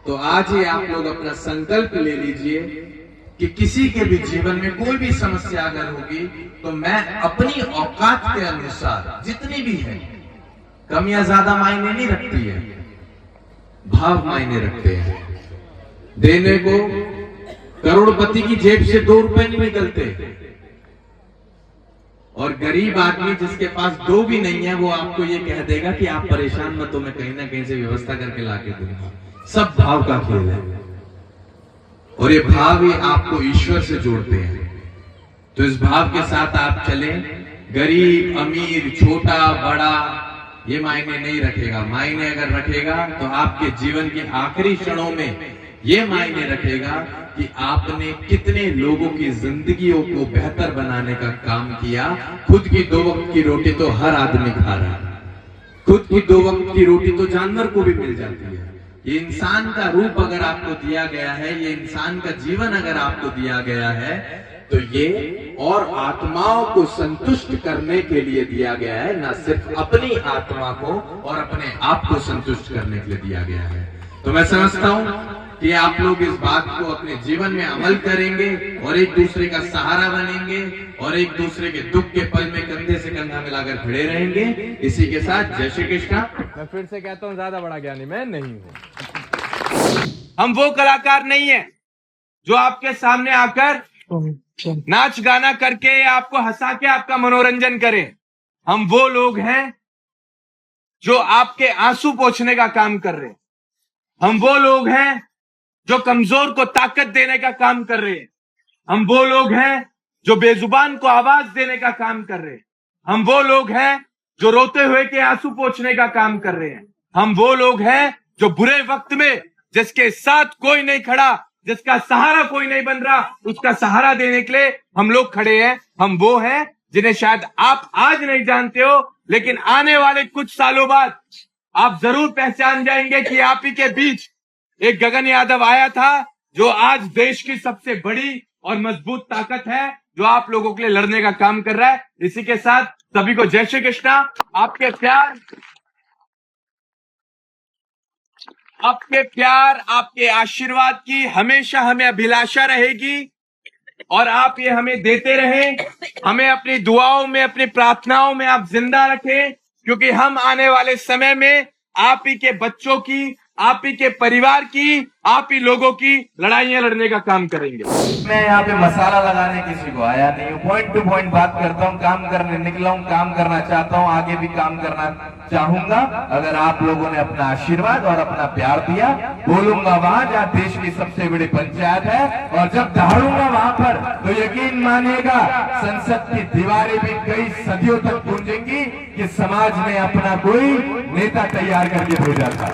तो आज ही आप लोग अपना संकल्प ले लीजिए कि किसी के भी जीवन में कोई भी समस्या अगर होगी तो मैं अपनी औकात के अनुसार जितनी भी है, कम या ज्यादा मायने नहीं रखती है, भाव मायने रखते हैं। देने को करोड़पति की जेब से 2 रुपए नहीं निकलते, और गरीब आदमी जिसके पास 2 भी नहीं है वो आपको ये कह देगा कि आप परेशान मत हो, मैं कहीं ना कहीं से व्यवस्था करके लाके दूंगा। सब भाव का खेल है, और ये भाव ही आपको ईश्वर से जोड़ते हैं। तो इस भाव के साथ आप चलें। गरीब अमीर छोटा बड़ा ये मायने नहीं रखेगा। मायने अगर रखेगा तो आपके जीवन के आखिरी क्षणों में ये मायने रखेगा कि आपने कितने लोगों की जिंदगियों को बेहतर बनाने का काम किया। खुद की 2 वक्त की रोटी तो हर आदमी खा रहा है, खुद की 2 वक्त की रोटी तो जानवर को भी मिल जाती है। ये इंसान का रूप अगर आपको दिया गया है, ये इंसान का जीवन अगर आपको दिया गया है, तो ये और आत्माओं को संतुष्ट करने के लिए दिया गया है, ना सिर्फ अपनी आत्मा को और अपने आप को संतुष्ट करने के लिए दिया गया है। तो मैं समझता हूं कि आप लोग इस बात को अपने जीवन में अमल करेंगे और एक दूसरे का सहारा बनेंगे और एक दूसरे के दुख के पल में कंधे से कंधा मिलाकर खड़े रहेंगे। इसी के साथ जय श्री कृष्ण। मैं फिर से कहता हूँ, ज्यादा बड़ा ज्ञानी मैं नहीं हूँ। हम वो कलाकार नहीं है जो आपके सामने आकर नाच गाना करके आपको हंसा के आपका मनोरंजन करें। हम वो लोग हैं जो आपके आंसू पोंछने का काम कर रहे हैं। हम वो लोग हैं जो कमजोर को ताकत देने का काम कर रहे हैं। हम वो लोग हैं जो बेजुबान को आवाज देने का काम कर रहे हैं। हम वो लोग हैं जो रोते हुए के आंसू पोंछने का काम कर रहे हैं। हम वो लोग हैं जो बुरे वक्त में जिसके साथ कोई नहीं खड़ा, जिसका सहारा कोई नहीं बन रहा, उसका सहारा देने के लिए हम लोग खड़े हैं। हम वो हैं जिन्हें शायद आप आज नहीं जानते हो, लेकिन आने वाले कुछ सालों बाद आप जरूर पहचान जाएंगे कि आप ही के बीच एक गगन यादव आया था, जो आज देश की सबसे बड़ी और मजबूत ताकत है, जो आप लोगों के लिए लड़ने का काम कर रहा है। इसी के साथ सभी को जय श्री कृष्णा। आपके प्यार, आपके आशीर्वाद की हमेशा हमें अभिलाषा रहेगी, और आप ये हमें देते रहें। हमें अपनी दुआओं में, अपनी प्रार्थनाओं में आप जिंदा रखें, क्योंकि हम आने वाले समय में आप ही के बच्चों की, आप ही के परिवार की, आप ही लोगों की लड़ाइयां लड़ने का काम करेंगे। मैं यहाँ पे मसाला लगाने किसी को आया नहीं हूँ। पॉइंट टू पॉइंट बात करता हूँ, काम करने निकला हूँ, काम करना चाहता हूँ, आगे भी काम करना चाहूंगा। अगर आप लोगों ने अपना आशीर्वाद और अपना प्यार दिया, बोलूंगा वहां जहाँ देश की सबसे बड़ी पंचायत है, और जब दहाड़ूंगा वहां पर तो यकीन मानिएगा संसद की दीवारें भी कई सदियों तक गूंजेंगी कि समाज ने अपना कोई नेता तैयार करके भेजा था।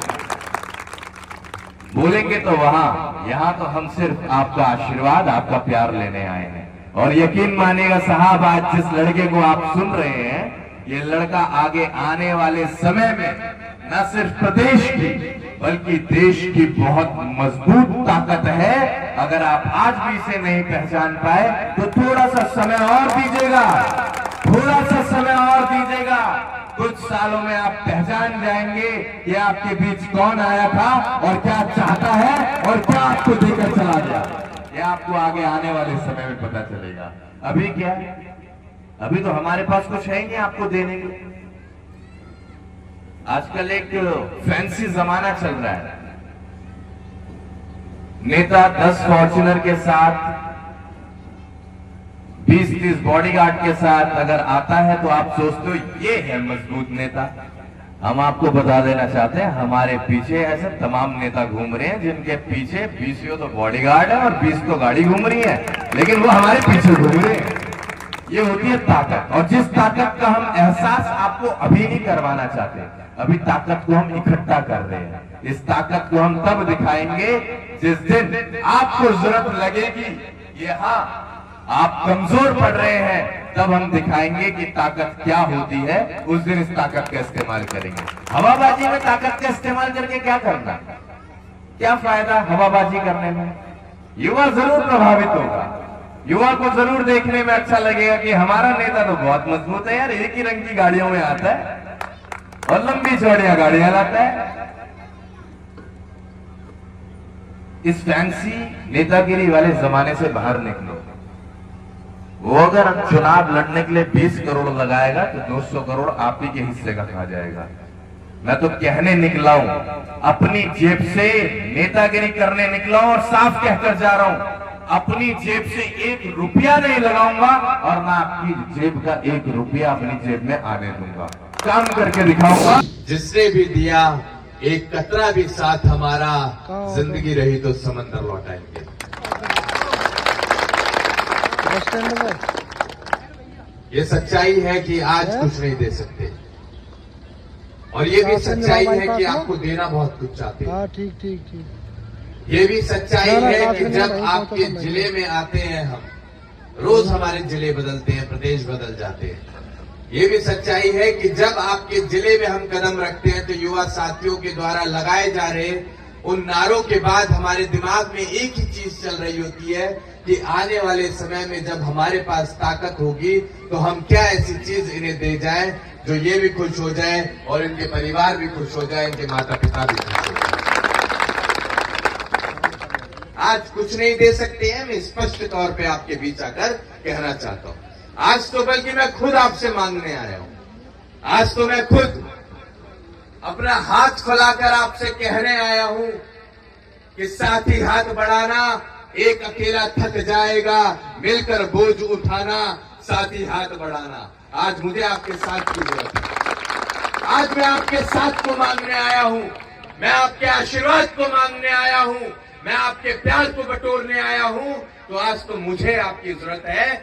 बोलेंगे तो वहां, यहां तो हम सिर्फ आपका आशीर्वाद, आपका प्यार लेने आए हैं। और यकीन मानिएगा साहब, आज जिस लड़के को आप सुन रहे हैं, ये लड़का आगे आने वाले समय में न सिर्फ प्रदेश की बल्कि देश की बहुत मजबूत ताकत है। अगर आप आज भी इसे नहीं पहचान पाए तो थोड़ा सा समय और दीजिएगा, थोड़ा सा समय और दीजिएगा। कुछ सालों में आप पहचान जाएंगे कि आपके बीच कौन आया था और क्या चाहता है और क्या आपको देकर चला गया। ये आपको आगे आने वाले समय में पता चलेगा। अभी क्या है, अभी तो हमारे पास कुछ है ही नहीं आपको देने के लिए। आजकल एक फैंसी जमाना चल रहा है। नेता 10 फॉर्च्यूनर के साथ, 20-30 बॉडीगार्ड के साथ अगर आता है तो आप सोचते हो ये है मजबूत नेता। हम आपको बता देना चाहते हैं, हमारे पीछे ऐसे तमाम नेता घूम रहे हैं जिनके पीछे 20 तो बॉडीगार्ड है और 20 तो गाड़ी घूम रही है, लेकिन वो हमारे पीछे घूम रहे हैं। ये होती है ताकत, और जिस ताकत का हम एहसास आपको अभी नहीं करवाना चाहते, अभी ताकत को हम इकट्ठा कर रहे हैं। इस ताकत को हम तब दिखाएंगे जिस दिन आपको जरूरत लगेगी, ये हाँ आप कमजोर पड़ रहे हैं, तब हम दिखाएंगे कि ताकत क्या होती है। उस दिन इस ताकत का इस्तेमाल करेंगे। हवाबाजी में ताकत का इस्तेमाल करके क्या करना, क्या फायदा हवाबाजी करने में? युवा जरूर प्रभावित होगा, युवा को जरूर देखने में अच्छा लगेगा कि हमारा नेता तो बहुत मजबूत है यार, एक ही रंग की गाड़ियों में आता है और लंबी चौड़ियां गाड़ियां लाता है। इस फैंसी नेतागिरी वाले जमाने से बाहर निकलो। वो अगर चुनाव लड़ने के लिए 20 करोड़ लगाएगा तो 200 करोड़ आप ही के हिस्से का खा जाएगा। मैं तो कहने निकला हूं, अपनी जेब से नेतागिरी करने निकला हूं और साफ कहकर जा रहा हूं, अपनी जेब से 1 रुपया नहीं लगाऊंगा और ना आपकी जेब का 1 रुपया अपनी जेब में आने दूंगा। काम करके दिखाऊंगा। जिसने भी दिया एक कतरा भी साथ हमारा, जिंदगी रही तो समंदर लौटाएंगे। ये सच्चाई है कि आज कुछ नहीं दे सकते, और ये भी सच्चाई है कि आपको देना बहुत कुछ चाहते हैं। ठीक ठीक ठीक। ये भी सच्चाई है कि जब आपके जिले में आते हैं, हम रोज हमारे जिले बदलते हैं, प्रदेश बदल जाते हैं। ये भी सच्चाई है कि जब आपके जिले में हम कदम रखते हैं तो युवा साथियों के द्वारा लगाए जा रहे उन नारों के बाद हमारे दिमाग में एक ही चीज चल रही होती है कि आने वाले समय में जब हमारे पास ताकत होगी तो हम क्या ऐसी चीज इन्हें दे जाएं जो ये भी खुश हो जाए और इनके परिवार भी खुश हो जाए, इनके माता पिता भी खुश हो जाए। आज कुछ नहीं दे सकते हैं, मैं स्पष्ट तौर पे आपके बीच आकर कहना चाहता हूं। आज तो बल्कि मैं खुद आपसे मांगने आया हूं। आज तो मैं खुद अपना हाथ फैलाकर आपसे कहने आया हूं कि साथी हाथ बढ़ाना, एक अकेला थक जाएगा, मिलकर बोझ उठाना, साथी हाथ बढ़ाना। आज मुझे आपके साथ की जरूरत है। आज मैं आपके साथ को मांगने आया हूं, मैं आपके आशीर्वाद को मांगने आया हूं, मैं आपके प्यार को बटोरने आया हूं। तो आज तो मुझे आपकी जरूरत है।